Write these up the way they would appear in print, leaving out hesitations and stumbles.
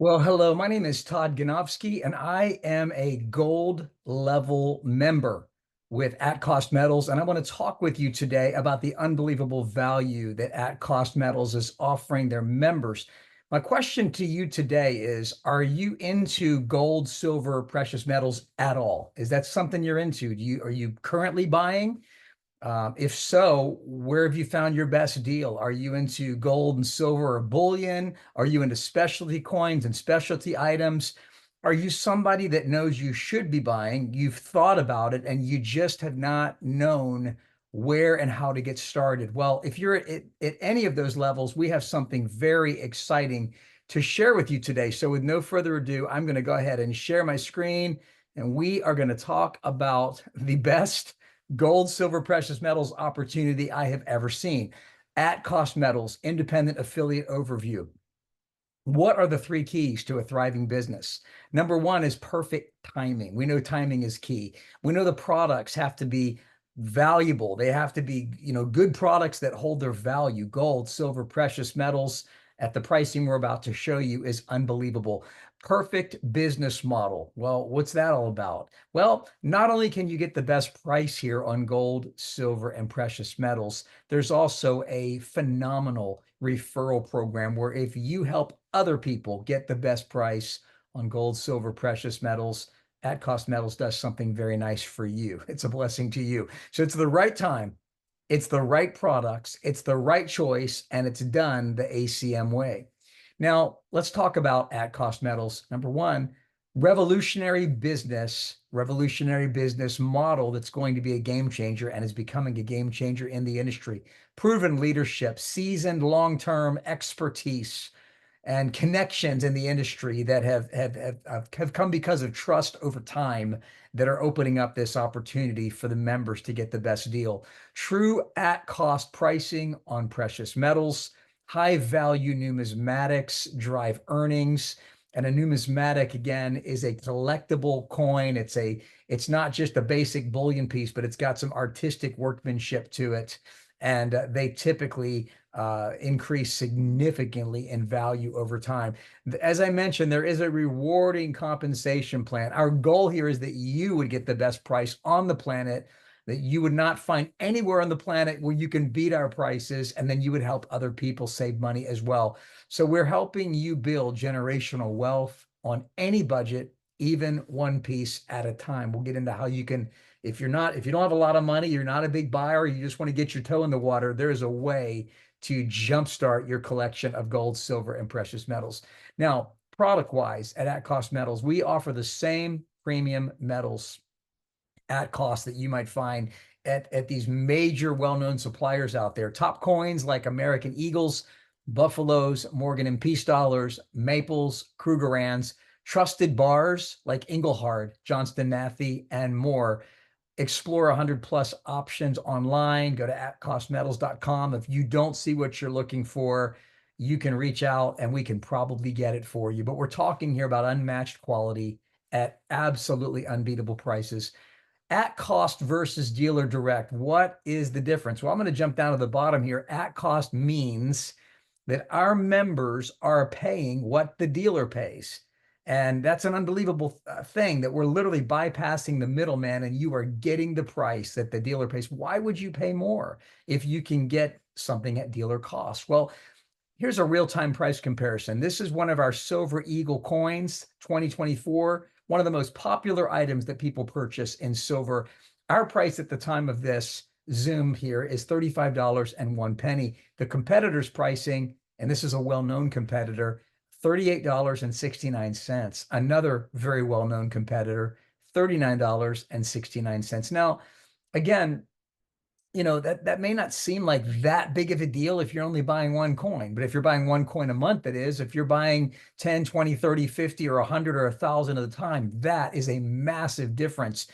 Well, hello, my name is Todd Ganofsky, and I am a gold level member with At Cost Metals. And I want to talk with you today about the unbelievable value that At Cost Metals is offering their members. My question to you today is, are you into gold, silver, precious metals at all? Is that something you're into? Are you currently buying? If so, where have you found your best deal? Are you into gold and silver or bullion? Are you into specialty coins and specialty items? Are you somebody that knows you should be buying? You've thought about it and you just have not known where and how to get started. Well, if you're at any of those levels, we have something very exciting to share with you today. So, with no further ado, I'm going to go ahead and share my screen and we are going to talk about the best gold, silver, precious metals opportunity I have ever seen. At Cost Metals, independent affiliate overview. What are the three keys to a thriving business? Number one is perfect timing. We know timing is key. We know the products have to be valuable. They have to be, good products that hold their value. Gold, silver, precious metals at the pricing we're about to show you is unbelievable. Perfect business model. Well, what's that all about? Well, not only can you get the best price here on gold, silver, and precious metals, there's also a phenomenal referral program where if you help other people get the best price on gold, silver, precious metals, At Cost Metals does something very nice for you. It's a blessing to you. So it's the right time, it's the right products, it's the right choice, and it's done the ACM way. Now, let's talk about At Cost Metals. Number one, revolutionary business model that's going to be a game changer and is becoming a game changer in the industry. Proven leadership, seasoned long-term expertise, and connections in the industry that have come because of trust over time that are opening up this opportunity for the members to get the best deal. True at cost pricing on precious metals, high value numismatics drive earnings. And a numismatic, again, is a collectible coin. It's not just a basic bullion piece, but it's got some artistic workmanship to it. And they typically increase significantly in value over time. As I mentioned, there is a rewarding compensation plan. Our goal here is that you would get the best price on the planet, that you would not find anywhere on the planet where you can beat our prices, and then you would help other people save money as well. So we're helping you build generational wealth on any budget, even one piece at a time. We'll get into how you can, if you don't have a lot of money, you're not a big buyer, you just want to get your toe in the water, there is a way to jumpstart your collection of gold, silver, and precious metals. Now, product-wise, at Cost Metals, we offer the same premium metals at cost that you might find at these major well-known suppliers out there. Top coins like American Eagles, Buffaloes, Morgan and Peace dollars, Maples, Krugerrands, trusted bars like Engelhard, Johnston Matthey, and more. Explore 100 plus options online. Go to atcostmetals.com. If you don't see what you're looking for, you can reach out and we can probably get it for you. But we're talking here about unmatched quality at absolutely unbeatable prices. At cost versus dealer direct. What is the difference? Well, I'm going to jump down to the bottom here. At cost means that our members are paying what the dealer pays. And that's an unbelievable thing that we're literally bypassing the middleman and you are getting the price that the dealer pays. Why would you pay more if you can get something at dealer cost? Well, here's a real-time price comparison. This is one of our Silver Eagle coins, 2024, one of the most popular items that people purchase in silver. Our price at the time of this Zoom here is $35.01. The competitor's pricing, and this is a well-known competitor, $38.69. Another very well-known competitor, $39.69. Now, again, that may not seem like that big of a deal if you're only buying one coin, but if you're buying one coin a month, it is. If you're buying 10, 20, 30, 50, or 100 or 1,000 at a time, that is a massive difference.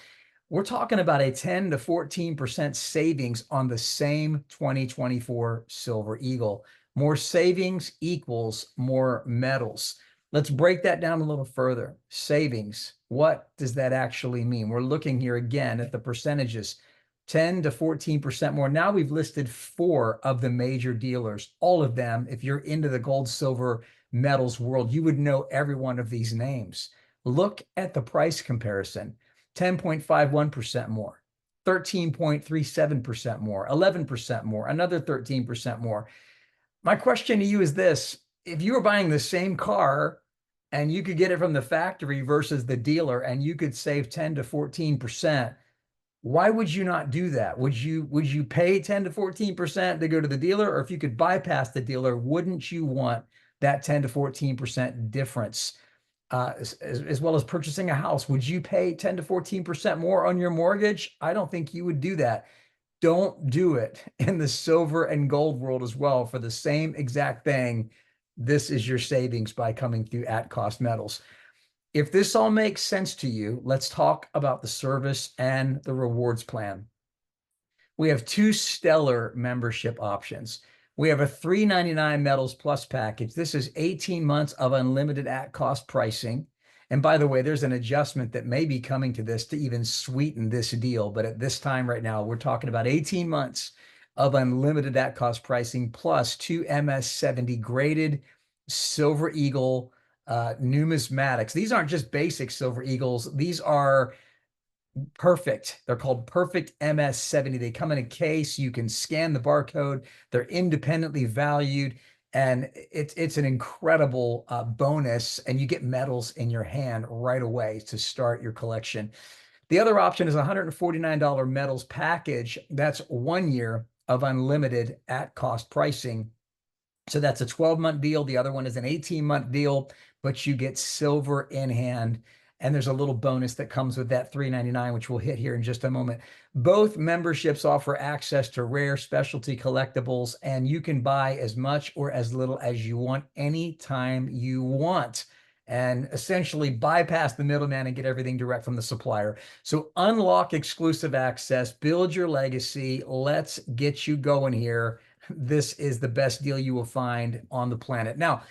We're talking about a 10 to 14% savings on the same 2024 Silver Eagle. More savings equals more metals. Let's break that down a little further. Savings, what does that actually mean? We're looking here again at the percentages. 10 to 14% more. Now we've listed 4 of the major dealers, all of them, if you're into the gold, silver, metals world, you would know every one of these names. Look at the price comparison: 10.51% more, 13.37% more, 11% more, another 13% more. My question to you is this: if you were buying the same car and you could get it from the factory versus the dealer and you could save 10 to 14%, why would you not do that? Would you pay 10 to 14% to go to the dealer? Or if you could bypass the dealer, wouldn't you want that 10 to 14% difference? As well as purchasing a house, would you pay 10 to 14% more on your mortgage? I don't think you would do that. Don't do it in the silver and gold world as well for the same exact thing. This is your savings by coming through at cost metals. If this all makes sense to you, let's talk about the service and the rewards plan. We have two stellar membership options. We have a $399 Metals Plus package. This is 18 months of unlimited at cost pricing. And by the way, there's an adjustment that may be coming to this to even sweeten this deal. But at this time right now, we're talking about 18 months of unlimited at cost pricing plus two MS70 graded Silver Eagle numismatics. These aren't just basic Silver Eagles. These are perfect. They're called Perfect MS70. They come in a case. You can scan the barcode. They're independently valued. And it's an incredible bonus. And you get metals in your hand right away to start your collection. The other option is a $149 metals package. That's 1 year of unlimited at cost pricing. So that's a 12-month deal. The other one is an 18-month deal, but you get silver in hand. And there's a little bonus that comes with that $399, which we'll hit here in just a moment. Both memberships offer access to rare specialty collectibles, and you can buy as much or as little as you want anytime you want, and essentially bypass the middleman and get everything direct from the supplier. So unlock exclusive access, build your legacy. Let's get you going here. This is the best deal you will find on the planet. Now,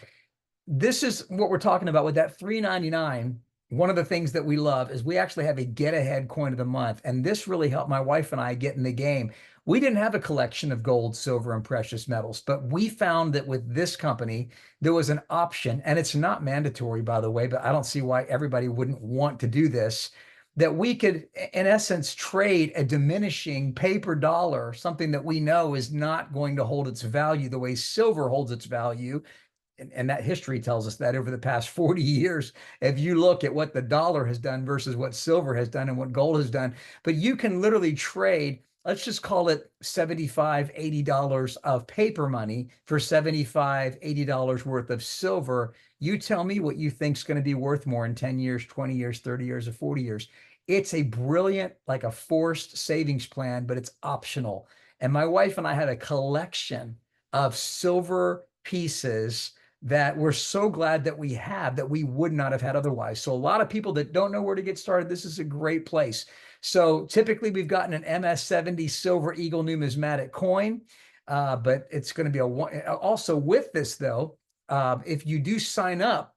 this is what we're talking about with that $399. One of the things that we love is we actually have a get ahead coin of the month. And this really helped my wife and I get in the game. We didn't have a collection of gold, silver, and precious metals, but we found that with this company, there was an option, and it's not mandatory, by the way, but I don't see why everybody wouldn't want to do this, that we could, in essence, trade a diminishing paper dollar, something that we know is not going to hold its value the way silver holds its value. And that history tells us that over the past 40 years, if you look at what the dollar has done versus what silver has done and what gold has done, but you can literally trade, let's just call it $75, $80 of paper money for $75, $80 worth of silver. You tell me what you think is going to be worth more in 10 years, 20 years, 30 years, or 40 years. It's a brilliant, like a forced savings plan, but it's optional. And my wife and I had a collection of silver pieces that we're so glad that we have that we would not have had otherwise. So a lot of people that don't know where to get started, this is a great place. So typically we've gotten an MS70 Silver Eagle numismatic coin, but it's going to be also with this though, if you do sign up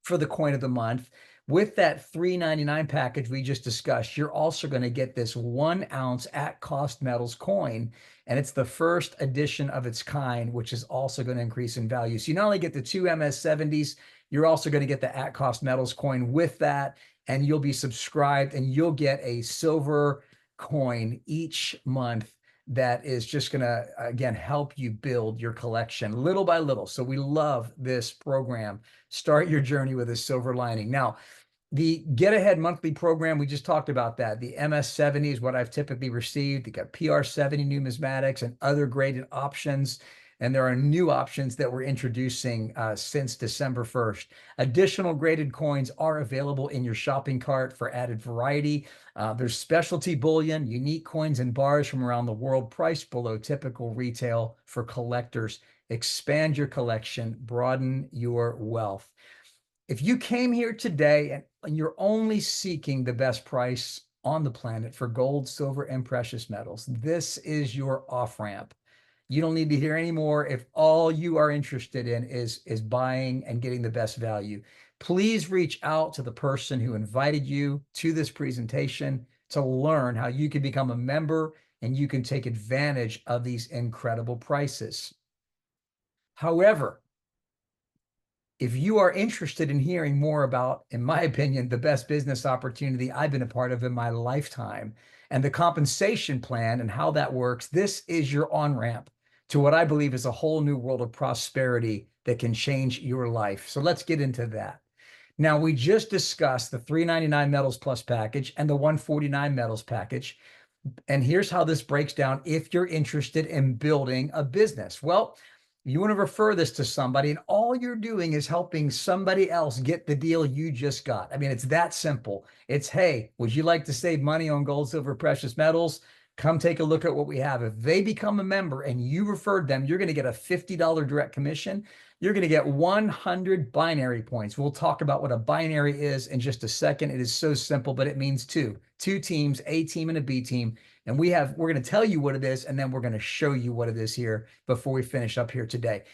for the coin of the month, with that $399 package we just discussed, you're also going to get this 1 ounce at cost metals coin. And it's the first edition of its kind, which is also going to increase in value. So you not only get the two MS70s, you're also going to get the at cost metals coin with that. And you'll be subscribed and you'll get a silver coin each month that is just going to, again, help you build your collection little by little. So we love this program. Start your journey with a silver lining. Now, the Get Ahead monthly program, we just talked about that. The MS70 is what I've typically received. You got PR70 numismatics and other graded options. And there are new options that we're introducing since December 1st. Additional graded coins are available in your shopping cart for added variety. There's specialty bullion, unique coins and bars from around the world, priced below typical retail for collectors. Expand your collection, broaden your wealth. If you came here today and you're only seeking the best price on the planet for gold, silver, and precious metals, this is your off-ramp. You don't need to hear any more if all you are interested in is buying and getting the best value. Please reach out to the person who invited you to this presentation to learn how you can become a member and you can take advantage of these incredible prices. However, If you are interested in hearing more about, in my opinion, the best business opportunity I've been a part of in my lifetime and the compensation plan and how that works, this is your on-ramp to what I believe is a whole new world of prosperity that can change your life. So let's get into that. Now, we just discussed the $399 Metals Plus package and the $149 Metals package. And here's how this breaks down if you're interested in building a business. Well, you want to refer this to somebody, and all you're doing is helping somebody else get the deal you just got. I mean, it's that simple. It's, hey, would you like to save money on gold, silver, precious metals? Come take a look at what we have. If they become a member and you referred them, you're going to get a $50 direct commission. You're going to get 100 binary points. We'll talk about what a binary is in just a second. It is so simple, but it means two teams, A team and a B team. And we're going to tell you what it is, and then we're going to show you what it is here before we finish up here today.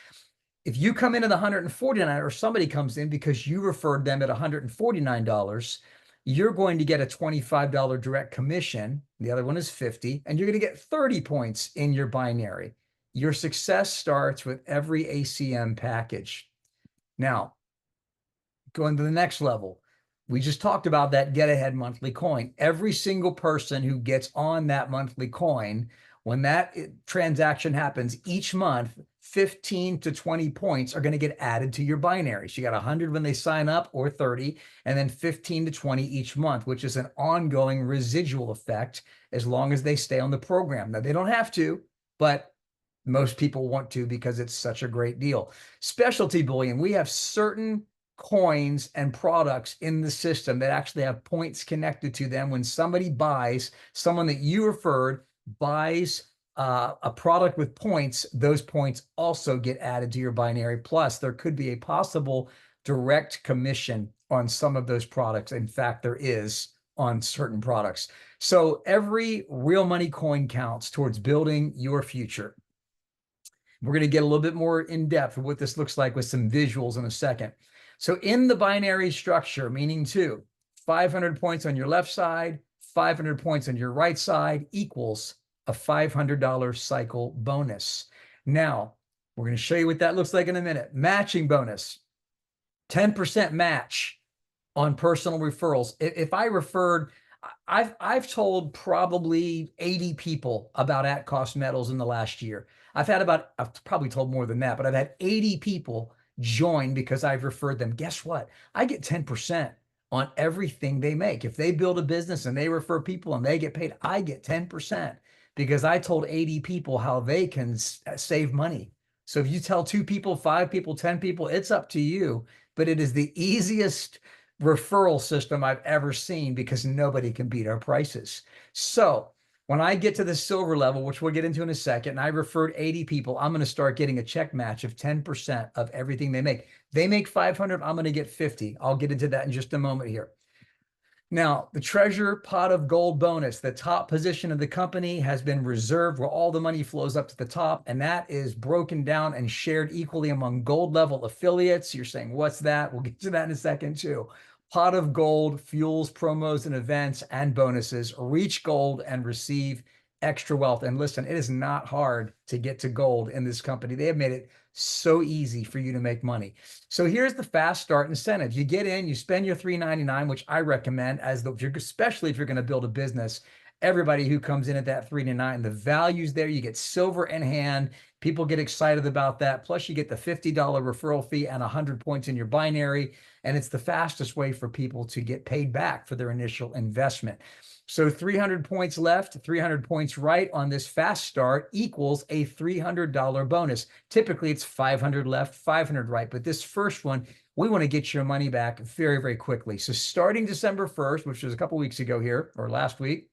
If you come in at 149, or somebody comes in because you referred them at $149, you're going to get a $25 direct commission. The other one is 50, and you're going to get 30 points in your binary. Your success starts with every ACM package. Now, going to the next level. We just talked about that get ahead monthly coin. Every single person who gets on that monthly coin, when that transaction happens each month, 15 to 20 points are going to get added to your binary. So you got 100 when they sign up, or 30, and then 15 to 20 each month, which is an ongoing residual effect as long as they stay on the program. Now, they don't have to, but most people want to because it's such a great deal. Specialty bullion, we have certain coins and products in the system that actually have points connected to them. When somebody buys, someone that you referred buys a product with points, those points also get added to your binary. Plus, there could be a possible direct commission on some of those products. In fact, there is on certain products. So every real money coin counts towards building your future. We're going to get a little bit more in depth of what this looks like with some visuals in a second. So in the binary structure, meaning 500 points on your left side, 500 points on your right side equals a $500 cycle bonus. Now, we're going to show you what that looks like in a minute. Matching bonus, 10% match on personal referrals. If I referred, I've told probably 80 people about at-cost metals in the last year. I've probably told more than that, but I've had 80 people join because I've referred them. Guess what? I get 10% on everything they make. If they build a business and they refer people and they get paid, I get 10% because I told 80 people how they can save money. So if you tell 2 people, 5 people, 10 people, it's up to you, but it is the easiest referral system I've ever seen because nobody can beat our prices. So when I get to the silver level, which we'll get into in a second, and I referred 80 people, I'm going to start getting a check match of 10% of everything they make. They make 500, I'm going to get 50. I'll get into that in just a moment here. Now, the treasure pot of gold bonus, the top position of the company has been reserved where all the money flows up to the top, and that is broken down and shared equally among gold level affiliates. You're saying, what's that? We'll get to that in a second too. Pot of gold fuels promos and events and bonuses. Reach gold and receive extra wealth. And listen, it is not hard to get to gold in this company. They have made it so easy for you to make money. So here's the fast start incentive. You get in, you spend your $399, which I recommend especially if you're going to build a business. Everybody who comes in at that $399, the value's there. You get silver in hand. People get excited about that. Plus, you get the $50 referral fee and 100 points in your binary. And it's the fastest way for people to get paid back for their initial investment. So 300 points left, 300 points right on this fast start equals a $300 bonus. Typically, it's 500 left, 500 right. But this first one, we want to get your money back very, very quickly. So starting December 1st, which was a couple weeks ago here, or last week,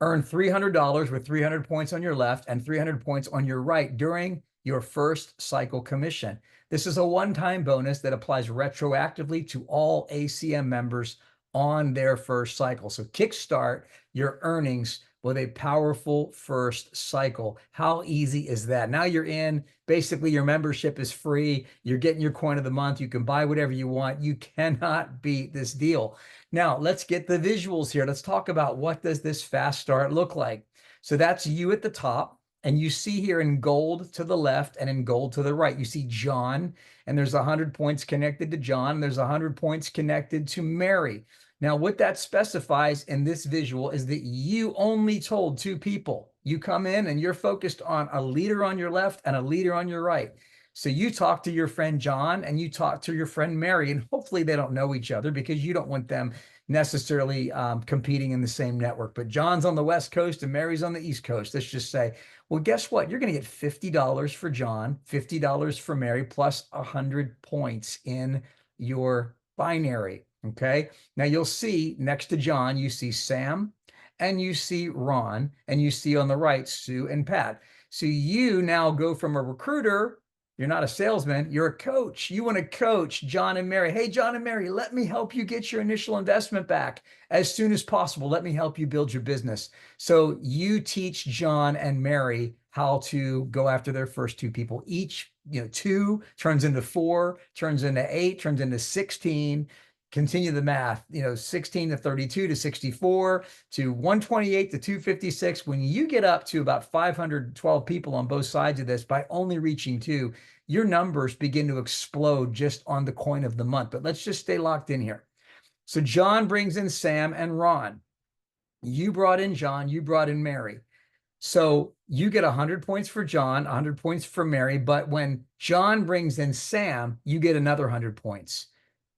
earn $300 with 300 points on your left and 300 points on your right during your first cycle commission. This is a one-time bonus that applies retroactively to all ACM members on their first cycle. So kickstart your earnings with a powerful first cycle. How easy is that? Now you're in, basically your membership is free. You're getting your coin of the month. You can buy whatever you want. You cannot beat this deal. Now let's get the visuals here. Let's talk about what does this fast start look like. So that's you at the top. And you see here in gold to the left and in gold to the right, you see John, and there's 100 points connected to John, and there's 100 points connected to Mary. Now, what that specifies in this visual is that you only told two people. You come in and you're focused on a leader on your left and a leader on your right. So you talk to your friend John and you talk to your friend Mary, and hopefully they don't know each other because you don't want them necessarily competing in the same network. But John's on the West Coast and Mary's on the East Coast. Let's just say, well, guess what? You're going to get $50 for John, $50 for Mary, plus 100 points in your binary. Okay. Now you'll see next to John, you see Sam and you see Ron, and you see on the right Sue and Pat. So you now go from a recruiter. You're not a salesman, you're a coach. You want to coach John and Mary. Hey, John and Mary, let me help you get your initial investment back as soon as possible. Let me help you build your business. So you teach John and Mary how to go after their first two people. Each, two turns into 4, turns into 8, turns into 16. Continue the math, 16 to 32 to 64 to 128 to 256. When you get up to about 512 people on both sides of this by only reaching 2, your numbers begin to explode just on the coin of the month. But let's just stay locked in here. So John brings in Sam and Ron. You brought in John, you brought in Mary. So you get 100 points for John, 100 points for Mary. But when John brings in Sam, you get another 100 points.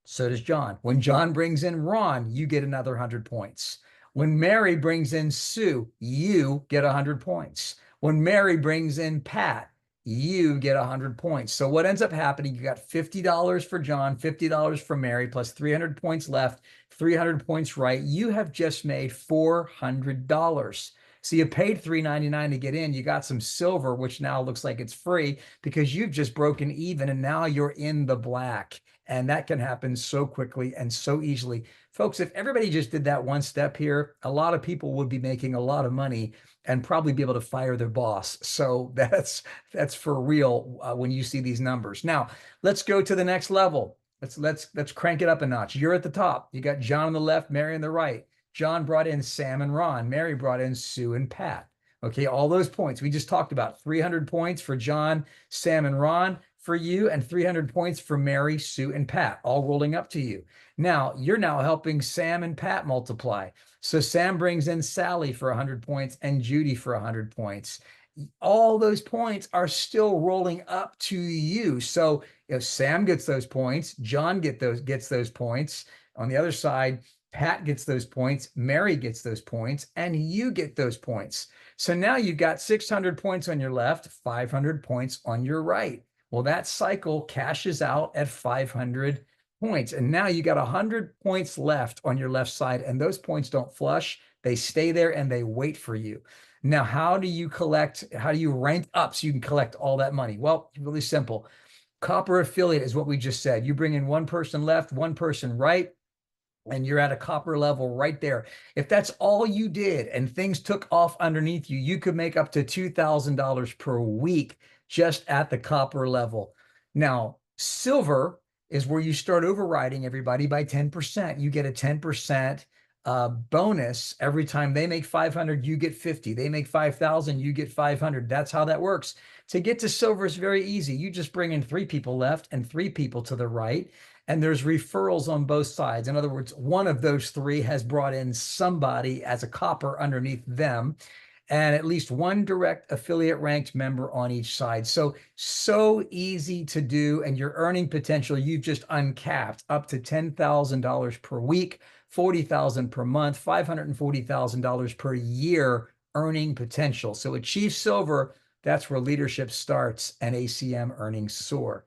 So does John. When John brings in Ron, you get another 100 points. When Mary brings in Sue, you get 100 points. When Mary brings in Pat, you get 100 points. So what ends up happening, you got $50 for John, $50 for Mary, plus 300 points left, 300 points right. You have just made $400. So you paid $3.99 to get in. You got some silver, which now looks like it's free because you've just broken even and now you're in the black. And that can happen so quickly and so easily. Folks, if everybody just did that one step here, a lot of people would be making a lot of money and probably be able to fire their boss. So that's for real when you see these numbers. Now, let's go to the next level. Let's crank it up a notch. You're at the top. You got John on the left, Mary on the right. John brought in Sam and Ron. Mary brought in Sue and Pat. Okay, all those points we just talked about. 300 points for John, Sam, and Ron for you, and 300 points for Mary, Sue, and Pat, all rolling up to you. Now, you're now helping Sam and Pat multiply. So Sam brings in Sally for 100 points and Judy for 100 points. All those points are still rolling up to you. So if Sam gets those points, John gets those points. On the other side, Pat gets those points, Mary gets those points, and you get those points. So now you've got 600 points on your left, 500 points on your right. Well, that cycle cashes out at 500 points. And now you got 100 points left on your left side, and those points don't flush. They stay there and they wait for you. Now, how do you rank up so you can collect all that money? Well, really simple. Copper affiliate is what we just said. You bring in one person left, one person right, and you're at a copper level right there. If that's all you did and things took off underneath you, you could make up to $2,000 per week just at the copper level. Now, silver is where you start overriding everybody by 10%. You get a 10% bonus every time they make 500, you get 50. They make 5,000, you get 500. That's how that works. To get to silver is very easy. You just bring in 3 people left and 3 people to the right. And there's referrals on both sides. In other words, one of those 3 has brought in somebody as a copper underneath them, and at least one direct affiliate ranked member on each side. So easy to do. And your earning potential, you've just uncapped up to $10,000 per week, $40,000 per month, $540,000 per year earning potential. So achieve silver, that's where leadership starts and ACM earnings soar.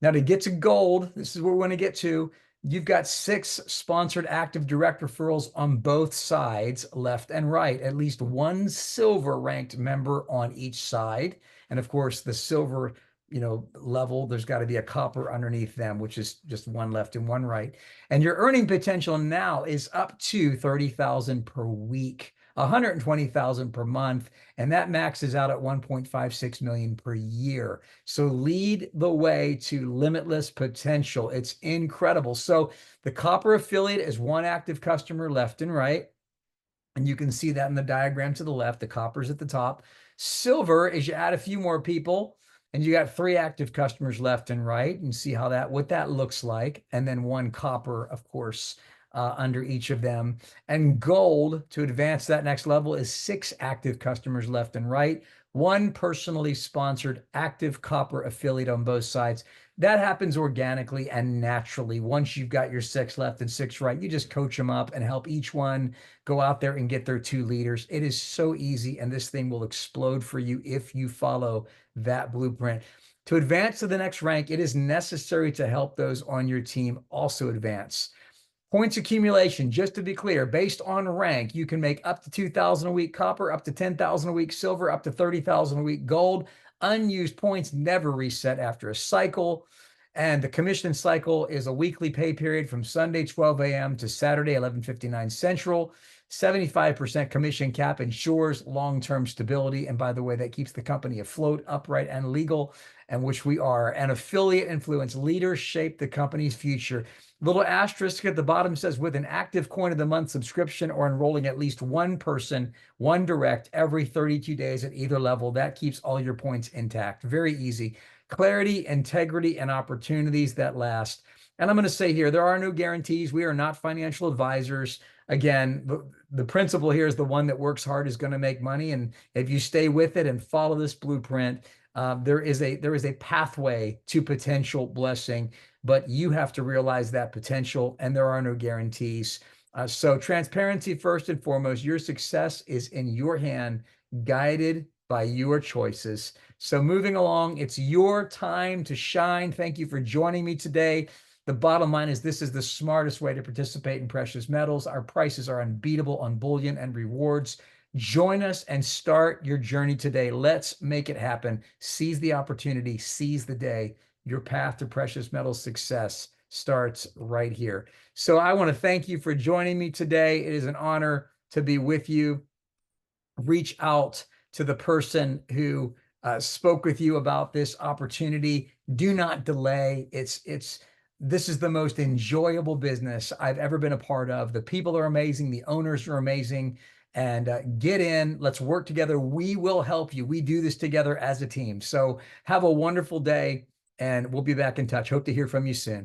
Now, to get to gold, this is where we want to get to. You've got 6 sponsored active direct referrals on both sides, left and right, at least one silver ranked member on each side. And of course, the silver, level, there's got to be a copper underneath them, which is just one left and one right. And your earning potential now is up to 30,000 per week, 120,000 per month, and that maxes out at 1.56 million per year. So lead the way to limitless potential. It's incredible. So the copper affiliate is one active customer left and right. And you can see that in the diagram to the left, the copper's at the top. Silver is you add a few more people and you got 3 active customers left and right, and see how that what that looks like. And then 1 copper, of course, under each of them. And gold, to advance that next level, is 6 active customers left and right, 1 personally sponsored active copper affiliate on both sides. That happens organically and naturally. Once you've got your 6 left and 6 right, you just coach them up and help each one go out there and get their 2 leaders. It is so easy, and this thing will explode for you if you follow that blueprint. To advance to the next rank, it is necessary to help those on your team also advance. Points accumulation, just to be clear, based on rank, you can make up to 2,000 a week copper, up to 10,000 a week silver, up to 30,000 a week gold. Unused points never reset after a cycle. And the commission cycle is a weekly pay period from Sunday 12 a.m. to Saturday 11:59 Central. 75% commission cap ensures long-term stability. And by the way, that keeps the company afloat, upright, and legal, and which we are. An affiliate influence leaders shape the company's future. Little asterisk at the bottom says, with an active coin of the month subscription or enrolling at least 1 person, 1 direct every 32 days at either level, that keeps all your points intact. Very easy. Clarity, integrity, and opportunities that last. And I'm going to say here, there are no guarantees. We are not financial advisors. Again, the principle here is the one that works hard is going to make money. And if you stay with it and follow this blueprint, there is a pathway to potential blessing, but you have to realize that potential, and there are no guarantees. So transparency first and foremost. Your success is in your hand, guided by your choices. So moving along, it's your time to shine. Thank you for joining me today. The bottom line is this is the smartest way to participate in precious metals. Our prices are unbeatable on bullion and rewards. Join us and start your journey today. Let's make it happen. Seize the opportunity, seize the day. Your path to precious metal success starts right here. So I want to thank you for joining me today. It is an honor to be with you. Reach out to the person who spoke with you about this opportunity. Do not delay. This is the most enjoyable business I've ever been a part of. The people are amazing. The owners are amazing. And get in. Let's work together. We will help you. We do this together as a team. So have a wonderful day, and we'll be back in touch. Hope to hear from you soon.